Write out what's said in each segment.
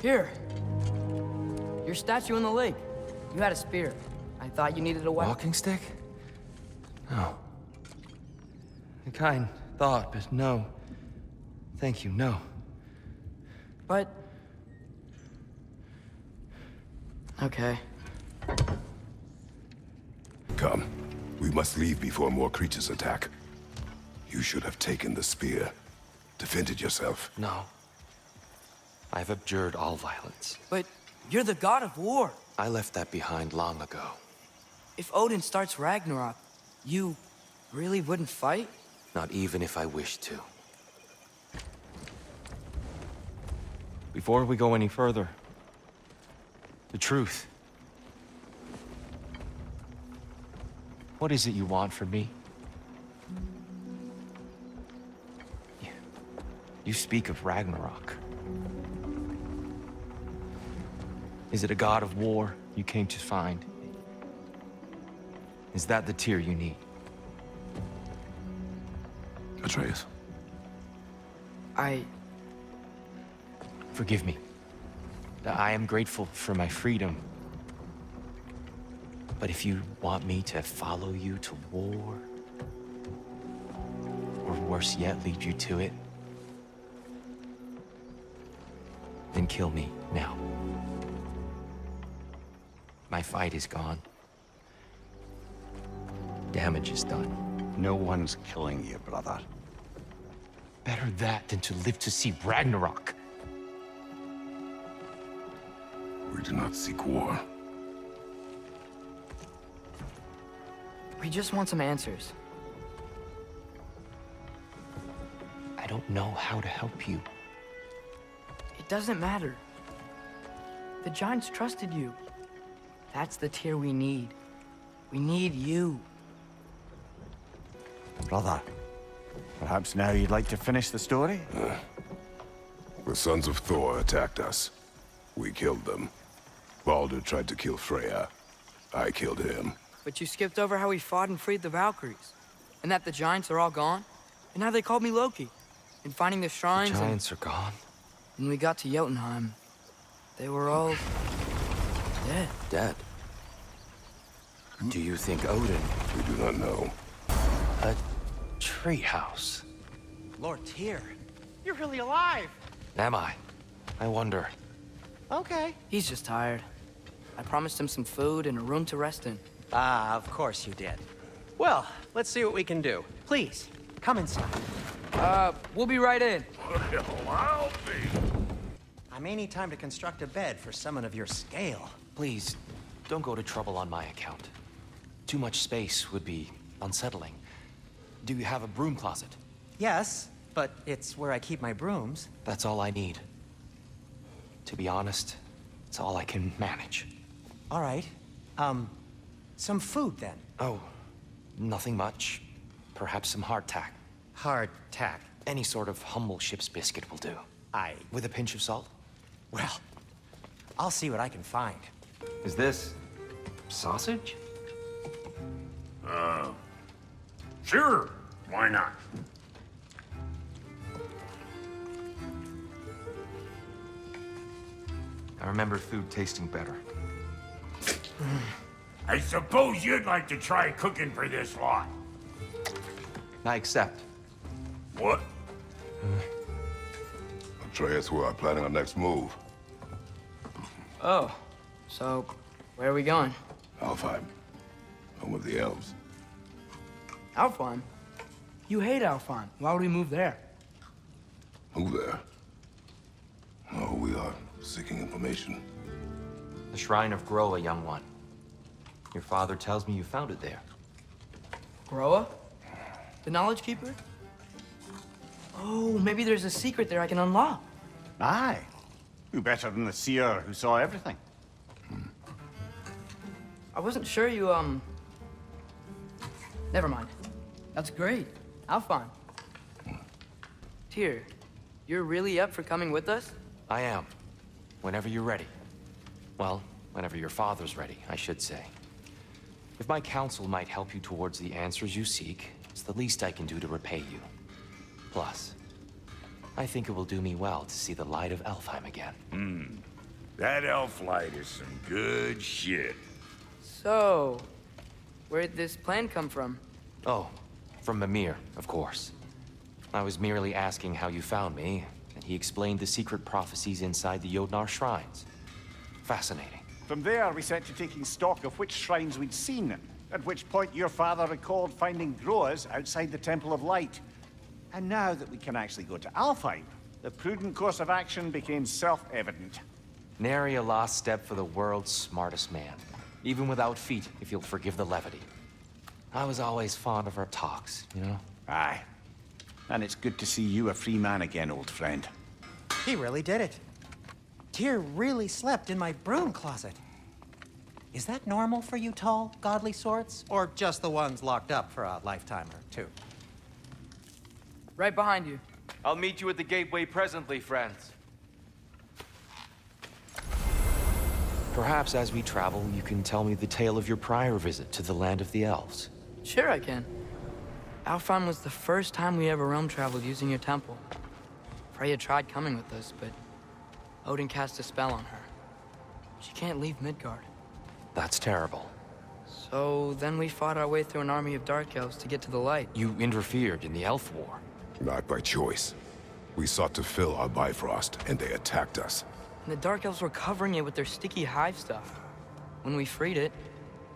Here. Your statue in the lake. You had a spear. I thought you needed a weapon. Walking stick? No. A kind thought, but no. Thank you, no. But... Okay. Come. We must leave before more creatures attack. You should have taken the spear. Defended yourself. No. I've abjured all violence. But you're the God of War. I left that behind long ago. If Odin starts Ragnarok, you really wouldn't fight? Not even if I wished to. Before we go any further, the truth. What is it you want from me? You speak of Ragnarok. Is it a god of war you came to find? Is that the tear you need? Atreus. Forgive me. I am grateful for my freedom. But if you want me to follow you to war, or worse yet, lead you to it, then kill me now. My fight is gone. Damage is done. No one's killing you, brother. Better that than to live to see Ragnarok. We do not seek war. We just want some answers. I don't know how to help you. It doesn't matter. The Giants trusted you. That's the tear we need. We need you. Brother, perhaps now you'd like to finish the story? The sons of Thor attacked us. We killed them. Baldur tried to kill Freya. I killed him. But you skipped over how we fought and freed the Valkyries. And that the Giants are all gone. And how they called me Loki. And finding the shrines The Giants are gone. When we got to Jotunheim, they were all... dead. Dead? Do you think Odin? We do not know. A treehouse? Lord Tyr, you're really alive! Am I? I wonder. Okay. He's just tired. I promised him some food and a room to rest in. Ah, of course you did. Well, let's see what we can do. Please, come inside. We'll be right in. Well, I'll be. I may need time to construct a bed for someone of your scale. Please, don't go to trouble on my account. Too much space would be unsettling. Do you have a broom closet? Yes, but it's where I keep my brooms. That's all I need. To be honest, it's all I can manage. All right. Some food then. Oh, nothing much. Perhaps some hardtack. Hardtack. Any sort of humble ship's biscuit will do. With a pinch of salt? Well, I'll see what I can find. Is this sausage? Sure, why not? I remember food tasting better. I suppose you'd like to try cooking for this lot. I accept. What? Atreus, we are planning our next move. Oh, so where are we going? Alfheim. Home of the elves. Alfheim? You hate Alfheim. Why would we move there? Move there? No, we are seeking information. The Shrine of Groa, young one. Your father tells me you found it there. Groa? The Knowledge Keeper? Oh, maybe there's a secret there I can unlock. Aye. Who better than the seer who saw everything? I wasn't sure you, Never mind. That's great. Alfheim. Tyr, you're really up for coming with us? I am. Whenever you're ready. Well, whenever your father's ready, I should say. If my counsel might help you towards the answers you seek, it's the least I can do to repay you. Plus, I think it will do me well to see the light of Elfheim again. That elf light is some good shit. So, where'd this plan come from? Oh, from Mimir, of course. I was merely asking how you found me, and he explained the secret prophecies inside the Jotnar shrines. Fascinating. From there, we set to taking stock of which shrines we'd seen, at which point your father recalled finding Groas outside the Temple of Light. And now that we can actually go to Alfheim, the prudent course of action became self-evident. Nary a lost step for the world's smartest man. Even without feet, if you'll forgive the levity. I was always fond of our talks, you know? Aye. And it's good to see you a free man again, old friend. He really did it. Tyr really slept in my broom closet. Is that normal for you tall, godly sorts? Or just the ones locked up for a lifetime or two? Right behind you. I'll meet you at the gateway presently, friends. Perhaps as we travel, you can tell me the tale of your prior visit to the land of the elves. Sure I can. Alfheim was the first time we ever realm traveled using your temple. Freya tried coming with us, but Odin cast a spell on her. She can't leave Midgard. That's terrible. So then we fought our way through an army of dark elves to get to the light. You interfered in the Elf War. Not by choice. We sought to fill our Bifrost, and they attacked us. And the dark elves were covering it with their sticky hive stuff. When we freed it,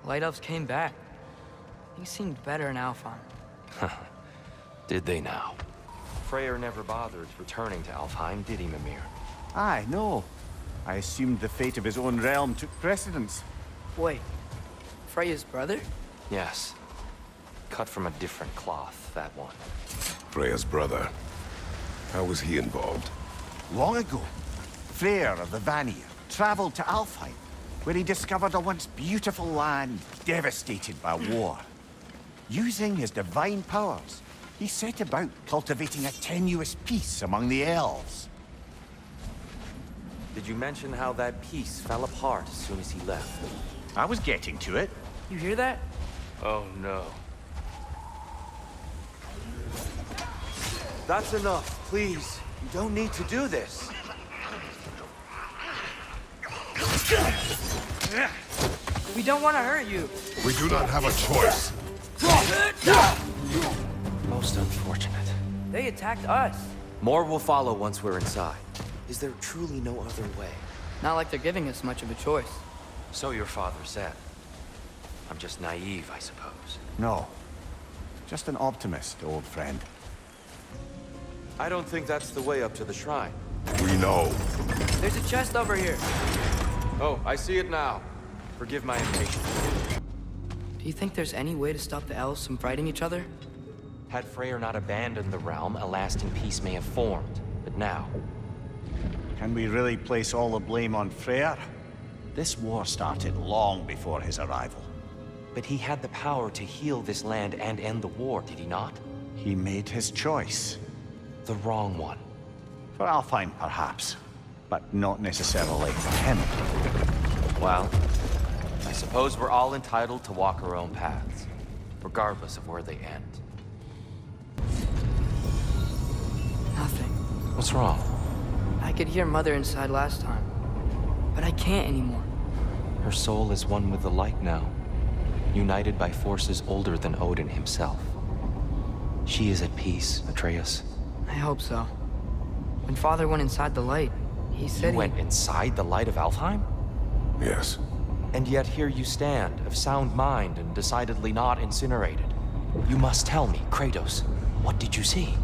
the light elves came back. Things seemed better in Alfheim. Did they now? Freyr never bothered returning to Alfheim, did he, Mimir? Aye, no. I assumed the fate of his own realm took precedence. Wait, Freya's brother? Yes. Cut from a different cloth, that one. Freya's brother. How was he involved? Long ago, Freyr of the Vanir traveled to Alfheim, where he discovered a once beautiful land devastated by war. Using his divine powers, he set about cultivating a tenuous peace among the elves. Did you mention how that piece fell apart as soon as he left? I was getting to it. You hear that? Oh no. That's enough, please. You don't need to do this. We don't want to hurt you. We do not have a choice. Most unfortunate. They attacked us. More will follow once we're inside. Is there truly no other way? Not like they're giving us much of a choice. So your father said. I'm just naive, I suppose. No. Just an optimist, old friend. I don't think that's the way up to the shrine. We know. There's a chest over here. Oh, I see it now. Forgive my impatience. Do you think there's any way to stop the elves from fighting each other? Had Freyr not abandoned the realm, a lasting peace may have formed. But now... Can we really place all the blame on Freyr? This war started long before his arrival. But he had the power to heal this land and end the war, did he not? He made his choice. The wrong one. For Alfheim, perhaps. But not necessarily for him. Well, I suppose we're all entitled to walk our own paths, regardless of where they end. Nothing. What's wrong? I could hear Mother inside last time, but I can't anymore. Her soul is one with the light now, united by forces older than Odin himself. She is at peace, Atreus. I hope so. When Father went inside the light, he said You went inside the light of Alfheim? Yes. And yet here you stand, of sound mind and decidedly not incinerated. You must tell me, Kratos, what did you see?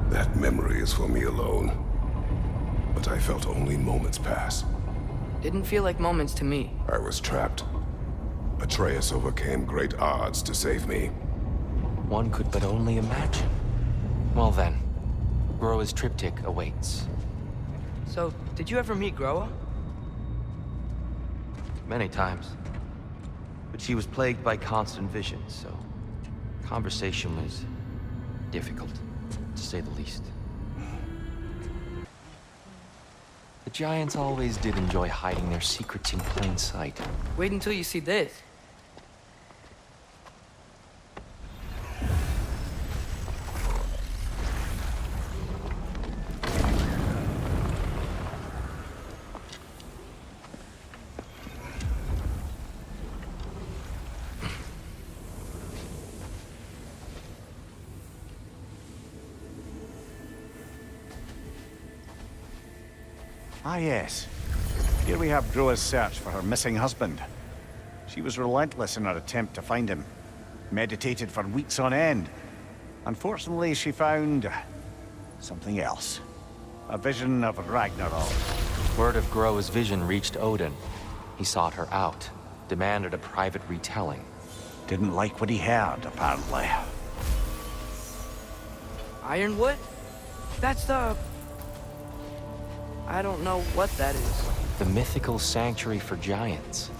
That memory is for me alone. But I felt only moments pass. Didn't feel like moments to me. I was trapped. Atreus overcame great odds to save me. One could but only imagine. Well then, Groa's triptych awaits. So, did you ever meet Groa? Many times. But she was plagued by constant visions, so conversation was difficult, to say the least. The giants always did enjoy hiding their secrets in plain sight. Wait until you see this. Ah, yes. Here we have Groa's search for her missing husband. She was relentless in her attempt to find him. Meditated for weeks on end. Unfortunately, she found something else. A vision of Ragnarok. Word of Groa's vision reached Odin. He sought her out, demanded a private retelling. Didn't like what he heard, apparently. Ironwood? That's the... I don't know what that is. The mythical sanctuary for giants.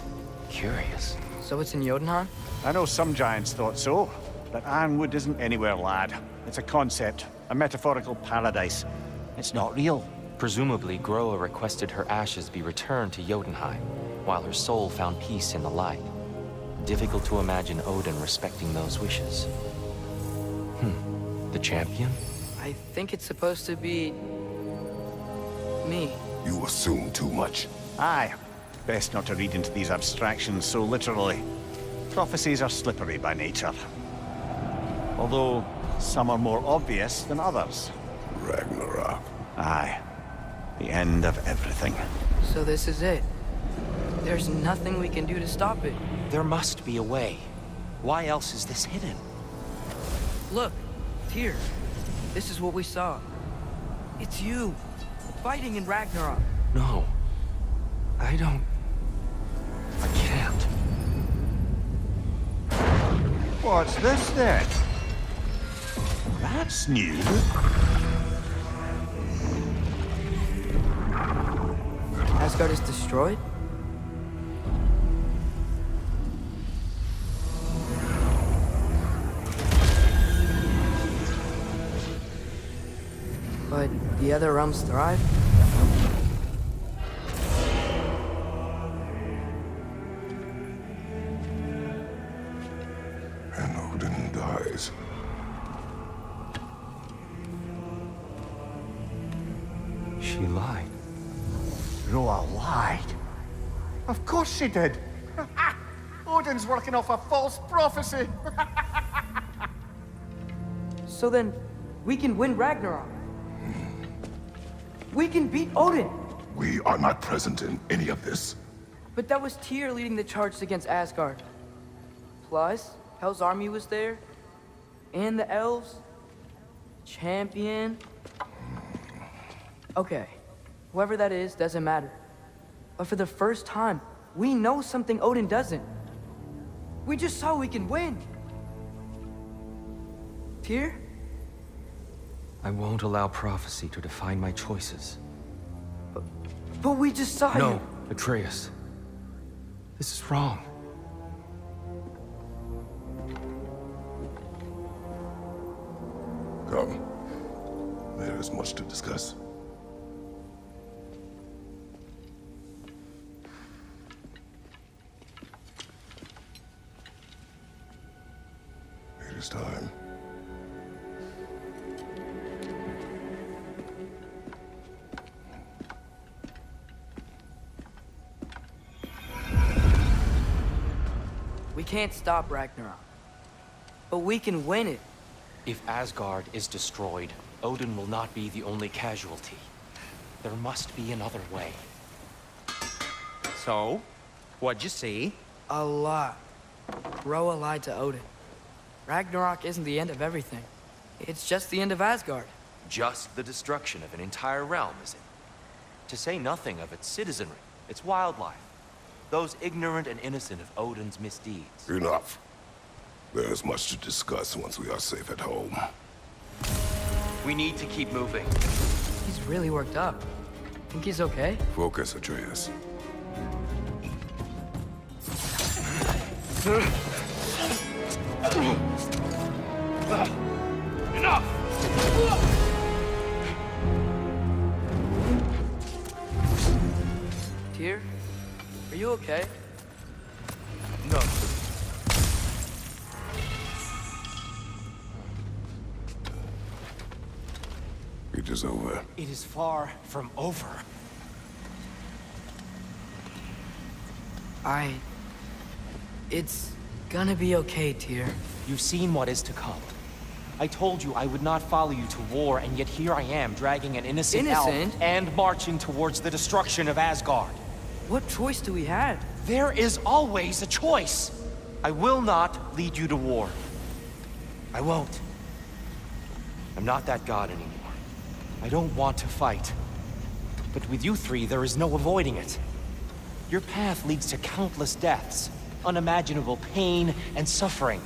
Curious. So it's in Jotunheim? I know some giants thought so, but Ironwood isn't anywhere, lad. It's a concept, a metaphorical paradise. It's not real. Presumably, Groa requested her ashes be returned to Jotunheim, while her soul found peace in the light. Difficult to imagine Odin respecting those wishes. The champion? I think it's supposed to be... me. You assume too much. Aye. Best not to read into these abstractions so literally. Prophecies are slippery by nature. Although, some are more obvious than others. Ragnarok. Aye. The end of everything. So this is it. There's nothing we can do to stop it. There must be a way. Why else is this hidden? Look, Tyr. This is what we saw. It's you, fighting in Ragnarok. No. I can't. What's this then? That's new. Asgard is destroyed? But the other realms thrive? And Odin dies. She lied. Groa lied. Of course she did. Odin's working off a false prophecy. So then, we can win Ragnarok. We can beat Odin. We are not present in any of this. But that was Tyr leading the charge against Asgard. Plus, Hel's army was there. And the elves. Champion. Okay. Whoever that is doesn't matter. But for the first time, we know something Odin doesn't. We just saw we can win. Tyr? I won't allow prophecy to define my choices. But we just saw you. No, Atreus. This is wrong. Come. There is much to discuss. It is time. We can't stop Ragnarok. But we can win it. If Asgard is destroyed, Odin will not be the only casualty. There must be another way. So, what'd you see? A lot. Groa lied to Odin. Ragnarok isn't the end of everything. It's just the end of Asgard. Just the destruction of an entire realm, is it? To say nothing of its citizenry, its wildlife. Those ignorant and innocent of Odin's misdeeds. Enough. There's much to discuss once we are safe at home. We need to keep moving. He's really worked up. Think he's okay? Focus, Atreus. Enough! Tyr? Are you okay? No. It is over. It is far from over. It's gonna be okay, Tyr. You've seen what is to come. I told you I would not follow you to war, and yet here I am, dragging an innocent elf Innocent? and marching towards the destruction of Asgard. What choice do we have? There is always a choice. I will not lead you to war. I won't. I'm not that god anymore. I don't want to fight. But with you three, there is no avoiding it. Your path leads to countless deaths, unimaginable pain and suffering.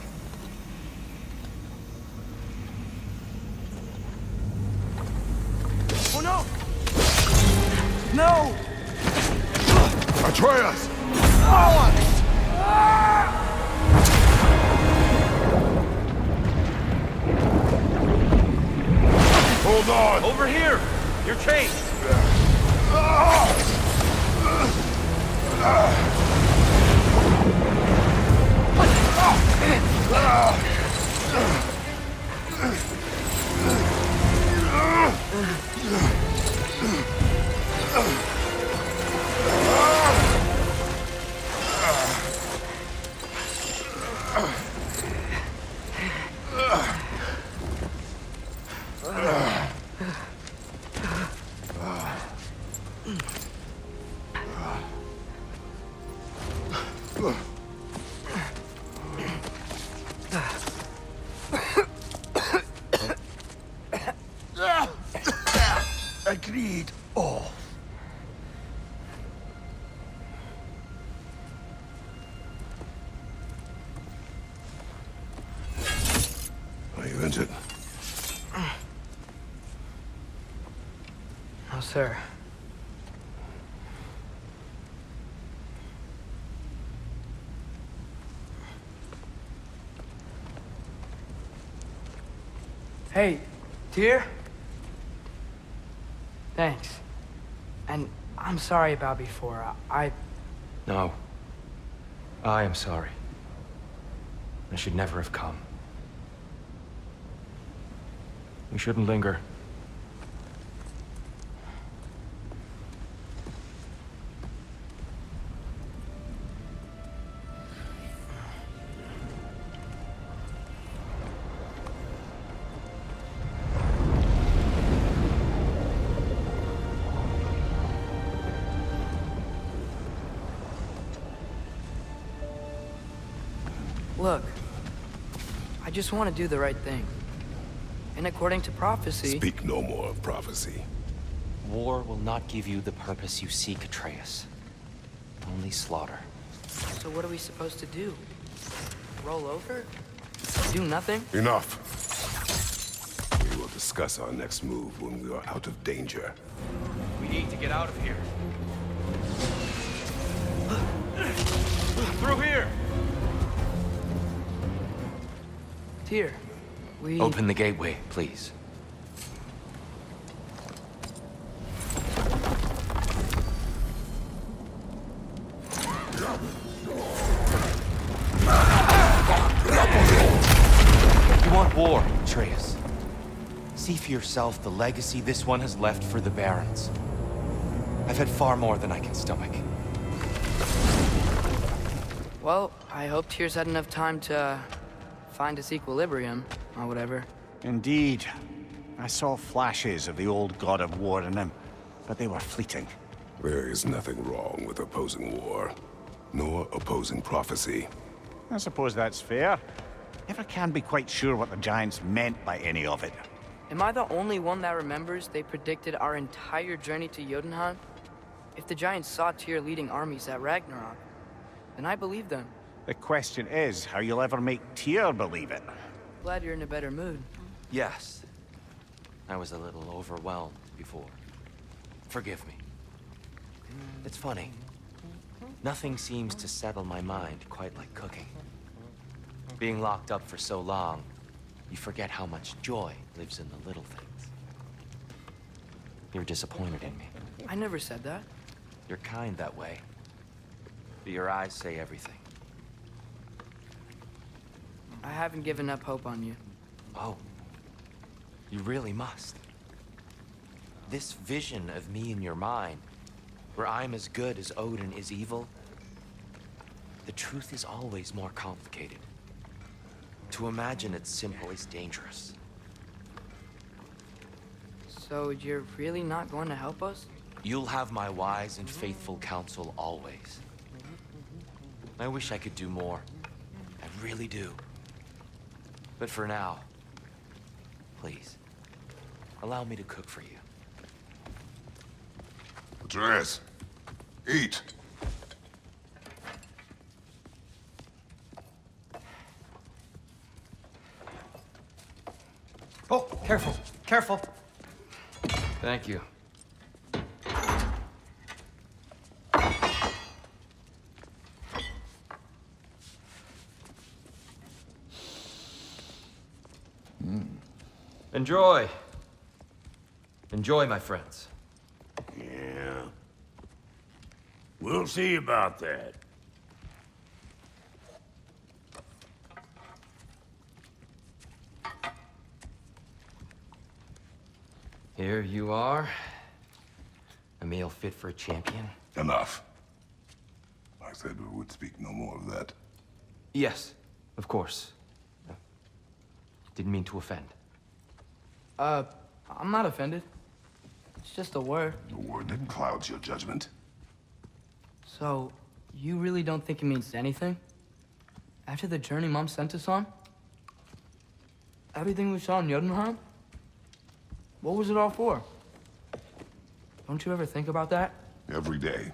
Oh no! No! Atreus! Hold on! Over here! You're chased! Agreed. Oh. Are you injured? No, sir. Hey, Tyr? Thanks. And I'm sorry about before. No. I am sorry. I should never have come. We shouldn't linger. Look, I just want to do the right thing. And according to prophecy... Speak no more of prophecy. War will not give you the purpose you seek, Atreus. Only slaughter. So what are we supposed to do? Roll over? Do nothing? Enough. We will discuss our next move when we are out of danger. We need to get out of here. Through here! Tyr, we... Open the gateway, please. You want war, Atreus. See for yourself the legacy this one has left for the Barons. I've had far more than I can stomach. Well, I hope Tyr's had enough time to find its equilibrium, or whatever. Indeed. I saw flashes of the old God of War in him, but they were fleeting. There is nothing wrong with opposing war, nor opposing prophecy. I suppose that's fair. Never can be quite sure what the Giants meant by any of it. Am I the only one that remembers they predicted our entire journey to Jotunheim? If the Giants saw Tyr leading armies at Ragnarok, then I believe them. The question is how you'll ever make Tyr believe it. Glad you're in a better mood. Yes. I was a little overwhelmed before. Forgive me. It's funny. Nothing seems to settle my mind quite like cooking. Being locked up for so long, you forget how much joy lives in the little things. You're disappointed in me. I never said that. You're kind that way. But your eyes say everything. I haven't given up hope on you. Oh. You really must. This vision of me in your mind, where I'm as good as Odin is evil, the truth is always more complicated. To imagine it's simple is dangerous. So you're really not going to help us? You'll have my wise and faithful counsel always. I wish I could do more. I really do. But for now, please, allow me to cook for you. Atreus, eat. Oh, careful, careful. Thank you. Enjoy. Enjoy, my friends. Yeah. We'll see about that. Here you are. A meal fit for a champion. Enough. I said we would speak no more of that. Yes, of course. Didn't mean to offend. I'm not offended. It's just a word. The word that clouds your judgment. So, you really don't think it means anything? After the journey Mom sent us on? Everything we saw in Jotunheim? What was it all for? Don't you ever think about that? Every day.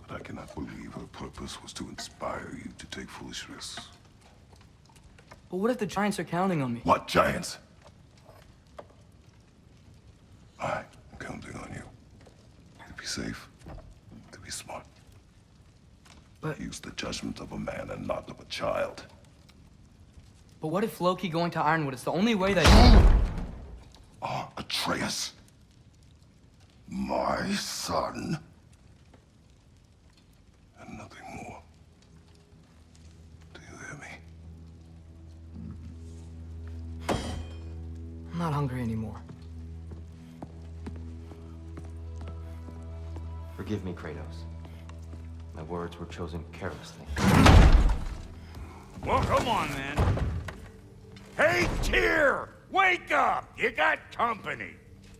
But I cannot believe her purpose was to inspire you to take foolish risks. But what if the Giants are counting on me? What giants? I'm counting on you. To be safe, to be smart. But- Use the judgment of a man and not of a child. But what if Loki going to Ironwood is the only way that... Atreus. My son. And nothing more. Do you hear me? I'm not hungry anymore. Forgive me, Kratos. My words were chosen carelessly. Well, come on, then. Hey, Tyr! Wake up! You got company.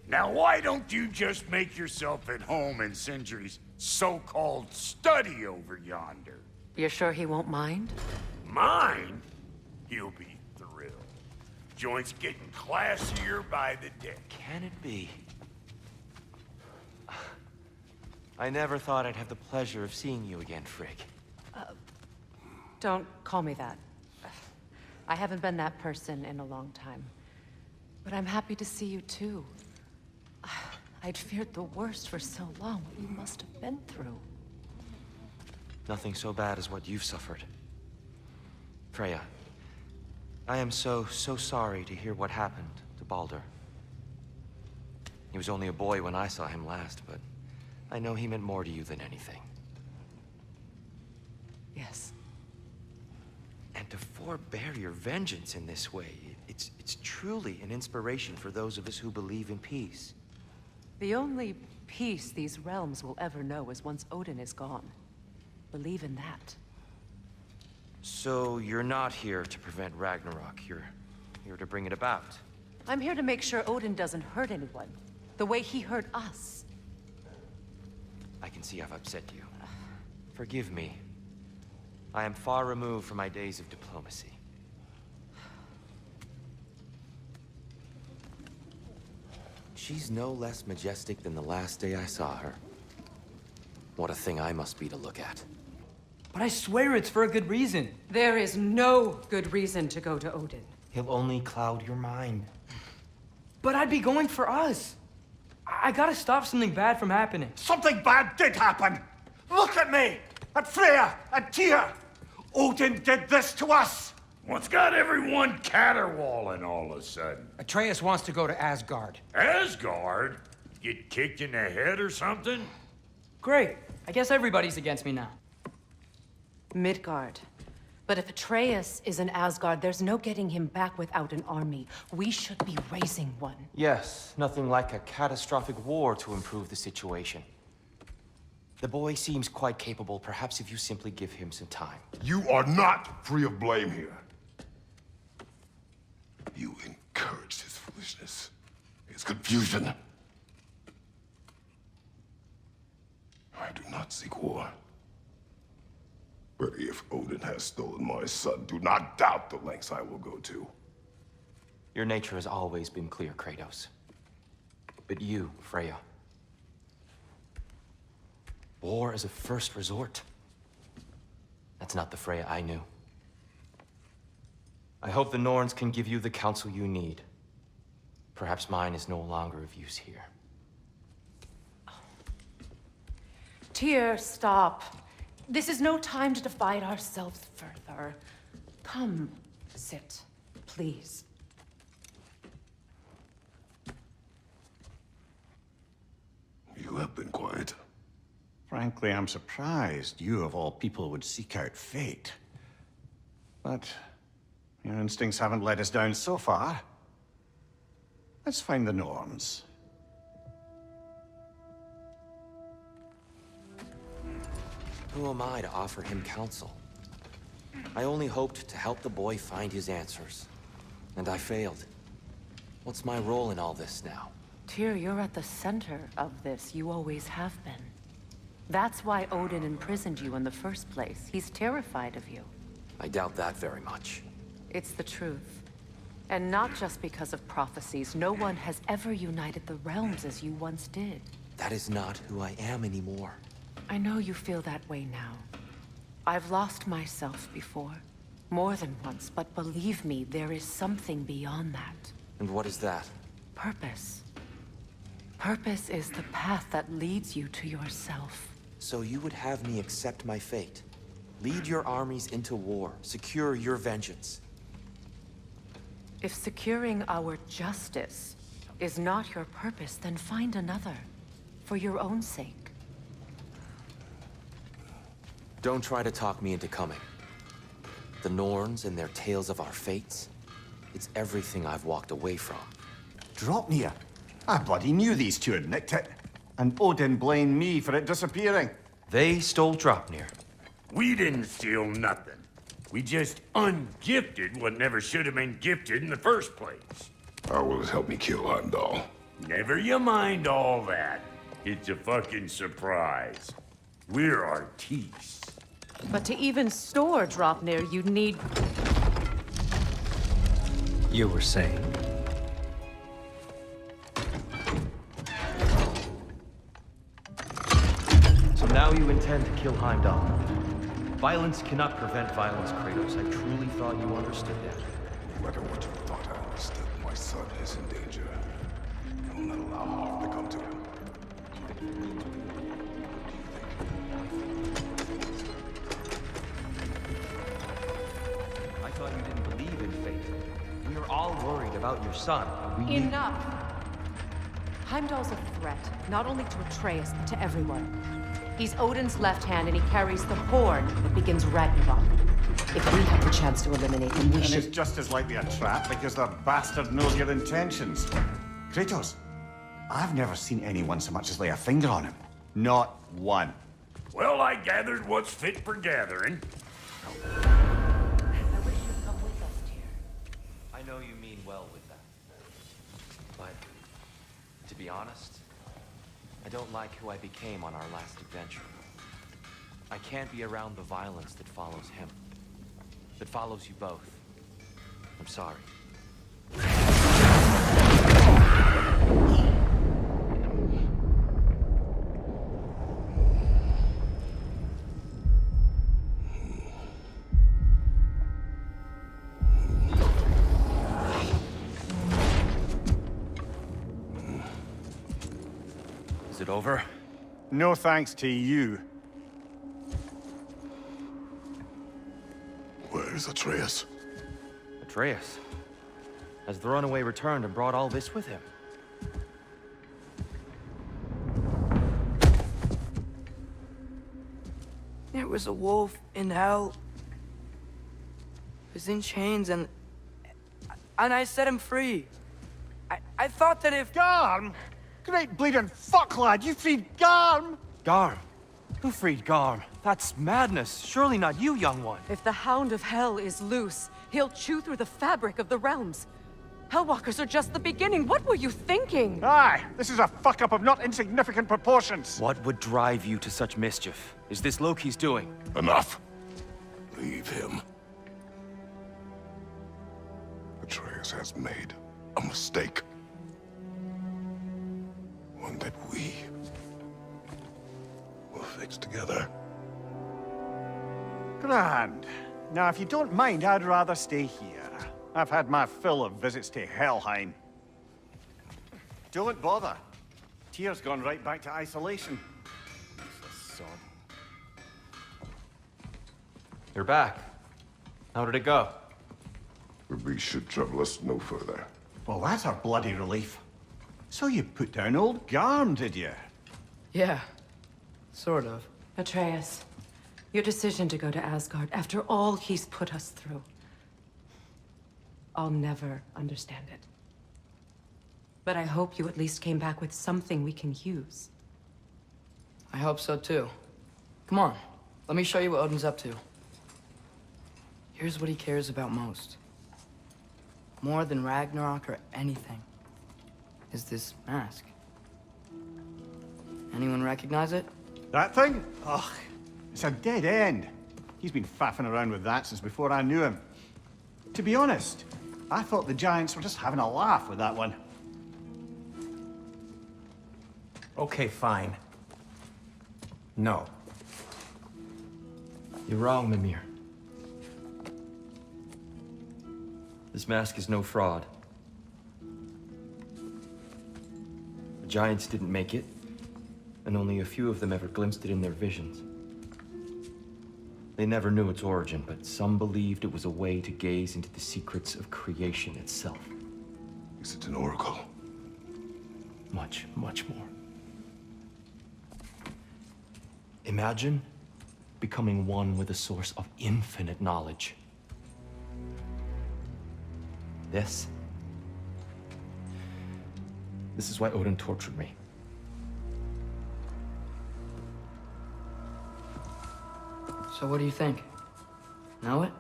Now, why don't you just make yourself at home in Sindri's so-called study over yonder? You're sure he won't mind? Mine? He'll be thrilled. Joint's getting classier by the day. Can it be? I never thought I'd have the pleasure of seeing you again, Frigg. Don't call me that. I haven't been that person in a long time. But I'm happy to see you too. I'd feared the worst for so long, what you must have been through. Nothing so bad as what you've suffered. Freya, I am so sorry to hear what happened to Baldur. He was only a boy when I saw him last, but I know he meant more to you than anything. Yes. And to forbear your vengeance in this way, it's truly an inspiration for those of us who believe in peace. The only peace these realms will ever know is once Odin is gone. Believe in that. So you're not here to prevent Ragnarok, you're here to bring it about. I'm here to make sure Odin doesn't hurt anyone, the way he hurt us. I can see I've upset you. Forgive me. I am far removed from my days of diplomacy. She's no less majestic than the last day I saw her. What a thing I must be to look at. But I swear it's for a good reason. There is no good reason to go to Odin. He'll only cloud your mind. But I'd be going for us. I gotta stop something bad from happening. Something bad did happen! Look at me! At Freya! At Tyr! Odin did this to us! What's got everyone caterwauling all of a sudden? Atreus wants to go to Asgard. Asgard? Get kicked in the head or something? Great. I guess everybody's against me now. Midgard. But if Atreus is in Asgard, there's no getting him back without an army. We should be raising one. Yes, nothing like a catastrophic war to improve the situation. The boy seems quite capable. Perhaps if you simply give him some time. You are not free of blame here. You encouraged his foolish foolishness. It's confusion. I do not seek war. But if Odin has stolen my son, do not doubt the lengths I will go to. Your nature has always been clear, Kratos. But you, Freya. War is a first resort. That's not the Freya I knew. I hope the Norns can give you the counsel you need. Perhaps mine is no longer of use here. Tyr, stop. This is no time to divide ourselves further. Come, sit, please. You have been quiet. Frankly, I'm surprised you, of all people, would seek out fate. But your instincts haven't let us down so far. Let's find the Norns. Who am I to offer him counsel? I only hoped to help the boy find his answers. And I failed. What's my role in all this now? Tyr, you're at the center of this. You always have been. That's why Odin imprisoned you in the first place. He's terrified of you. I doubt that very much. It's the truth. And not just because of prophecies. No one has ever united the realms as you once did. That is not who I am anymore. I know you feel that way now. I've lost myself before. More than once, but believe me, there is something beyond that. And what is that? Purpose. Purpose is the path that leads you to yourself. So you would have me accept my fate? Lead your armies into war, secure your vengeance. If securing our justice is not your purpose, then find another. For your own sake. Don't try to talk me into coming. The Norns and their tales of our fates, it's everything I've walked away from. Dropnir? I bloody knew these two had nicked it. And Odin blamed me for it disappearing. They stole Dropnir. We didn't steal nothing. We just ungifted what never should have been gifted in the first place. How will it help me kill Heimdall? Never you mind all that. It's a fucking surprise. We're artistes. But to even store Dropnir, you'd need... You were saying? So now you intend to kill Heimdall. Violence cannot prevent violence, Kratos. I truly thought you understood that. No matter what you thought I understood, my son is in danger. I will not allow harm to come to him. I thought you didn't believe in fate. We are all worried about your son. Enough! Heimdall's a threat, not only to Atreus, but to everyone. He's Odin's left hand, and he carries the horn that begins Ragnarok. If we have the chance to eliminate him, we And should... it's just as likely a trap because the bastard knows your intentions. Kratos, I've never seen anyone so much as lay a finger on him. Not one. Well, I gathered what's fit for gathering. I wish you'd come with us, dear. I know you mean well with that. But, to be honest, I don't like who I became on our last adventure. I can't be around the violence that follows him. That follows you both. I'm sorry. Is it over? No thanks to you. Where is Atreus? Atreus. Has the runaway returned and brought all this with him? There was a wolf in hell. He was in chains and I set him free. I thought that if... Garm? Great bleeding fuck, lad! You freed Garm! Garm? Who freed Garm? That's madness. Surely not you, young one. If the Hound of Hell is loose, he'll chew through the fabric of the realms. Hellwalkers are just the beginning. What were you thinking? Aye, this is a fuck-up of not insignificant proportions. What would drive you to such mischief? Is this Loki's doing? Enough. Leave him. Atreus has made a mistake. One that we will fix together. Grand. Now, if you don't mind, I'd rather stay here. I've had my fill of visits to Helheim. Don't bother. Tyr's gone right back to isolation. Useless sod. You're back. How did it go? The beast should trouble us no further. Well, that's a bloody relief. So you put down old Garm, did you? Yeah, sort of. Atreus, your decision to go to Asgard after all he's put us through. I'll never understand it. But I hope you at least came back with something we can use. I hope so too. Come on, let me show you what Odin's up to. Here's what he cares about most. More than Ragnarok or anything. Is this mask. Anyone recognize it? That thing? Ugh, it's a dead end. He's been faffing around with that since before I knew him. To be honest, I thought the Giants were just having a laugh with that one. Okay, fine. No. You're wrong, Mimir. This mask is no fraud. The Giants didn't make it, and only a few of them ever glimpsed it in their visions. They never knew its origin, but some believed it was a way to gaze into the secrets of creation itself. Is it an oracle? Much, much more. Imagine becoming one with a source of infinite knowledge. This is why Odin tortured me. So what do you think? Know it?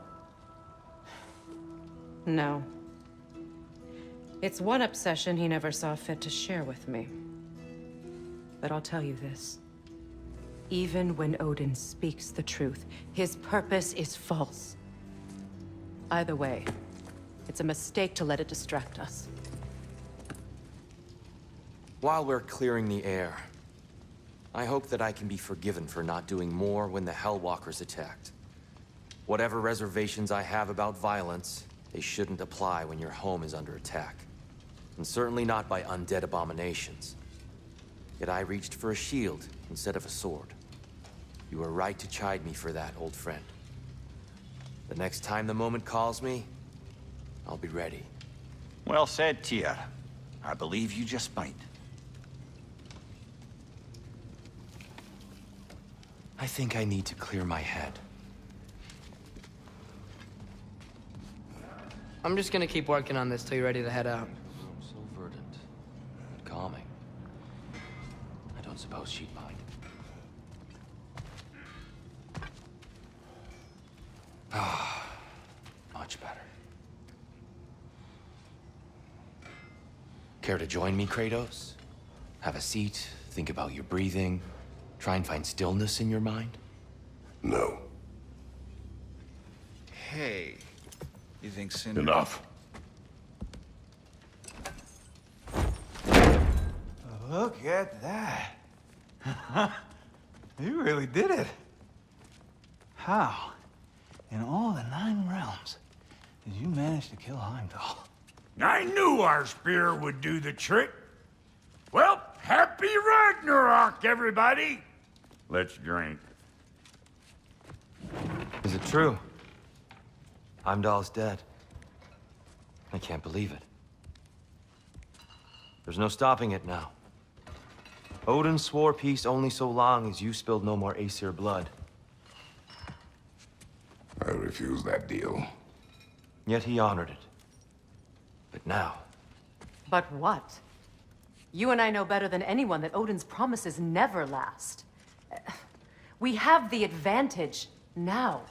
No. It's one obsession he never saw fit to share with me. But I'll tell you this. Even when Odin speaks the truth, his purpose is false. Either way, it's a mistake to let it distract us. While we're clearing the air, I hope that I can be forgiven for not doing more when the Hellwalkers attacked. Whatever reservations I have about violence, they shouldn't apply when your home is under attack. And certainly not by undead abominations. Yet I reached for a shield instead of a sword. You were right to chide me for that, old friend. The next time the moment calls me, I'll be ready. Well said, Tyr. I believe you just might. I think I need to clear my head. I'm just gonna keep working on this till you're ready to head out. So verdant and calming. I don't suppose she'd mind. Ah, much better. Care to join me, Kratos? Have a seat, think about your breathing, try and find stillness in your mind? No. Hey, you think Cinder... Enough. Look at that. You really did it. How, in all the 9 realms, did you manage to kill Heimdall? I knew our spear would do the trick. Well, happy Ragnarok, everybody! Let's drink. Is it true? Heimdall's dead. I can't believe it. There's no stopping it now. Odin swore peace only so long as you spilled no more Aesir blood. I refuse that deal. Yet he honored it. But now... But what? You and I know better than anyone that Odin's promises never last. We have the advantage now.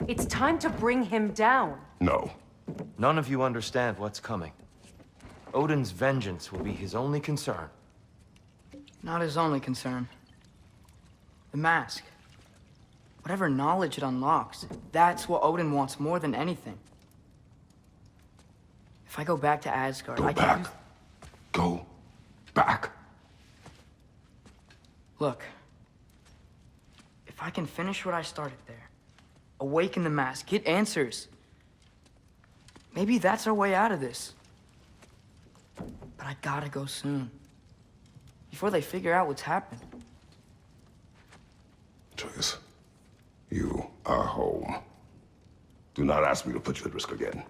It's time to bring him down. No. None of you understand what's coming. Odin's vengeance will be his only concern. Not his only concern. The mask. Whatever knowledge it unlocks, that's what Odin wants more than anything. If I go back to Asgard, Go I can back. use... Go back. Look. If I can finish what I started there, awaken the mask, get answers, maybe that's our way out of this. But I gotta go soon. Before they figure out what's happened. Atreus, you are home. Do not ask me to put you at risk again.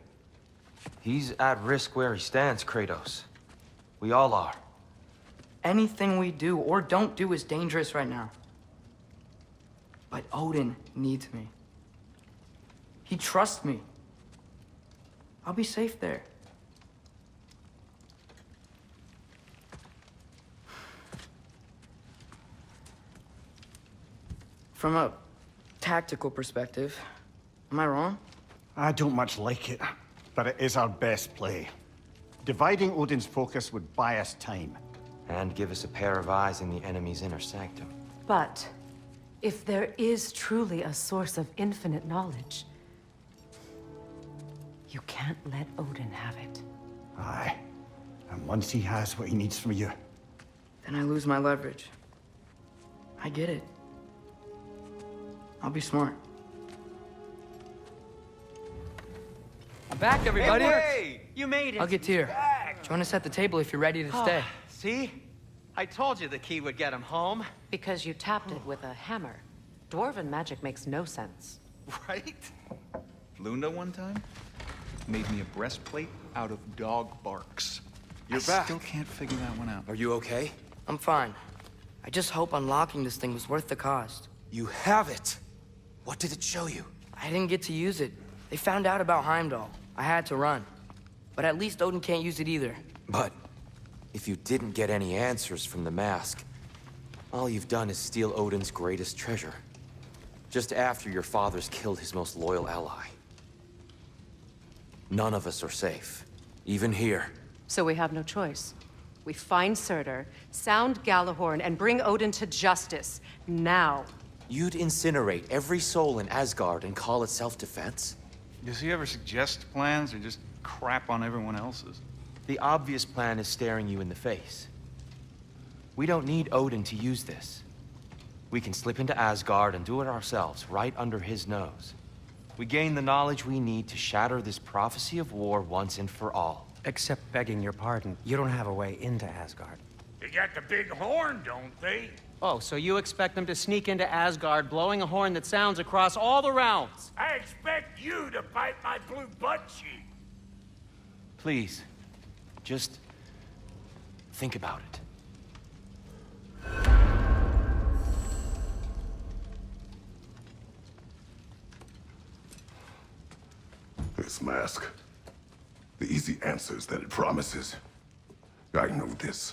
He's at risk where he stands, Kratos. We all are. Anything we do or don't do is dangerous right now. But Odin needs me. He trusts me. I'll be safe there. From a tactical perspective, am I wrong? I don't much like it, but it is our best play. Dividing Odin's focus would buy us time. And give us a pair of eyes in the enemy's inner sanctum. But if there is truly a source of infinite knowledge, you can't let Odin have it. Aye. And once he has what he needs from you, Then I lose my leverage. I get it. I'll be smart. I'm back, everybody! Hey, you made it. I'll get Tyr. Join us at the table if you're ready to stay. See? I told you the key would get him home. Because you tapped it with a hammer. Dwarven magic makes no sense. Right? Luna one time made me a breastplate out of dog barks. You're I back. still can't figure that one out. Are you okay? I'm fine. I just hope unlocking this thing was worth the cost. You have it. What did it show you? I didn't get to use it. They found out about Heimdall. I had to run. But at least Odin can't use it either. But if you didn't get any answers from the mask, all you've done is steal Odin's greatest treasure. Just after your father's killed his most loyal ally. None of us are safe. Even here. So we have no choice. We find Surtur, sound Galahorn, and bring Odin to justice. Now. You'd incinerate every soul in Asgard and call it self-defense? Does he ever suggest plans or just crap on everyone else's? The obvious plan is staring you in the face. We don't need Odin to use this. We can slip into Asgard and do it ourselves, right under his nose. We gain the knowledge we need to shatter this prophecy of war once and for all. Except begging your pardon, you don't have a way into Asgard. They got the big horn, don't they? Oh, so you expect them to sneak into Asgard blowing a horn that sounds across all the realms? I expect you to bite my blue butt cheek. Please, just think about it. This mask. The easy answers that it promises. I know this.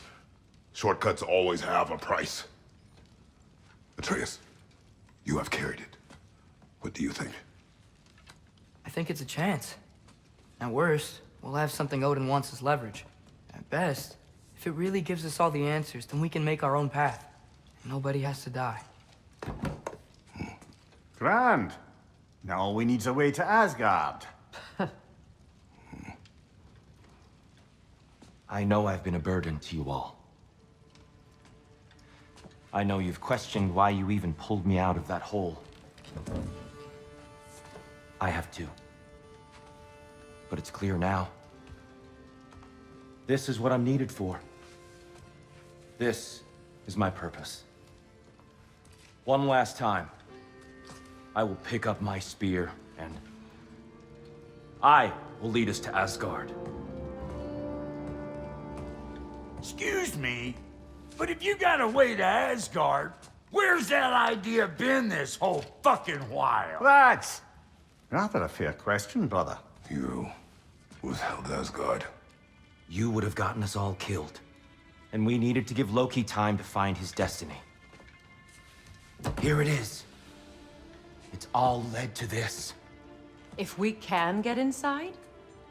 Shortcuts always have a price. Atreus, you have carried it. What do you think? I think it's a chance. At worst, we'll have something Odin wants as leverage. At best, if it really gives us all the answers, then we can make our own path. Nobody has to die. grand. Now all we need's a way to Asgard. I know I've been a burden to you all. I know you've questioned why you even pulled me out of that hole. I have too. But it's clear now. This is what I'm needed for. This is my purpose. One last time, I will pick up my spear and I will lead us to Asgard. Excuse me, but if you got a way to Asgard, where's that idea been this whole fucking while? That's rather a fair question, brother. You withheld Asgard. You would have gotten us all killed. And we needed to give Loki time to find his destiny. Here it is. It's all led to this. If we can get inside,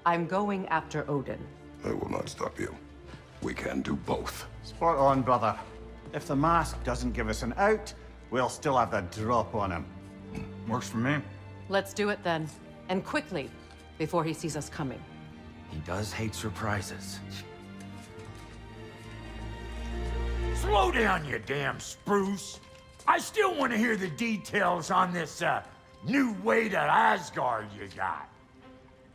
I'm going after Odin. I will not stop you. We can do both. Spot on, brother. If the mask doesn't give us an out, we'll still have the drop on him. Works for me. Let's do it then. And quickly, before he sees us coming. He does hate surprises. Slow down, you damn spruce. I still want to hear the details on this, new way to Asgard you got.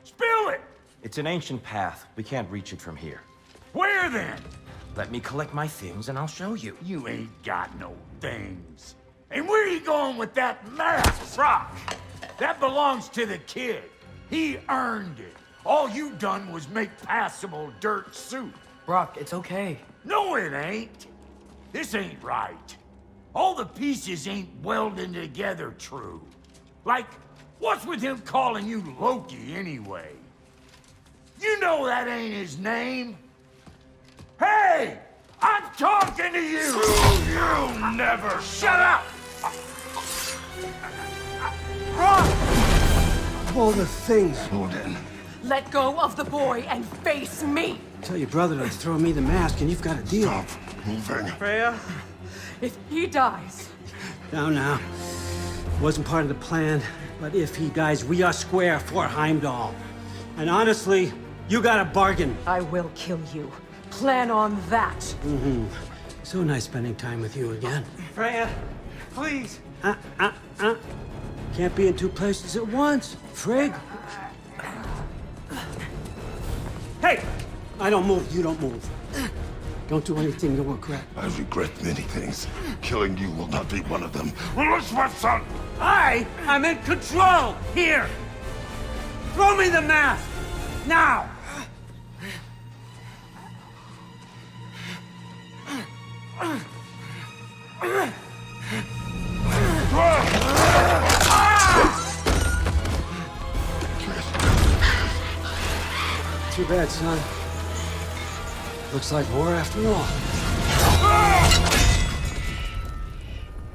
Spill it! It's an ancient path. We can't reach it from here. Where then? Let me collect my things and I'll show you. You ain't got no things. And where you going with that mask, Brock? That belongs to the kid. He earned it. All you done was make passable dirt soup. Brock, it's okay. No, it ain't. This ain't right. All the pieces ain't welding together true. Like, what's with him calling you Loki anyway? You know that ain't his name. Hey! I'm talking to you! You never shut up! Of all the things, Odin. Let go of the boy and face me! tell your brother to throw me the mask and you've got a deal. Stop moving. Freya, if he dies... Now. Wasn't part of the plan, but if he dies, we are square for Heimdall. And honestly, you got a bargain. I will kill you. Plan on that. So nice spending time with you again. Freya, please. Can't be in two places at once, Frigg. Hey! I don't move, you don't move. Don't do anything you'll regret. I regret many things. Killing you will not be one of them. Elizabeth, son! I am in control! Here! Throw me the mask! Now! Too bad, son. Looks like war after all.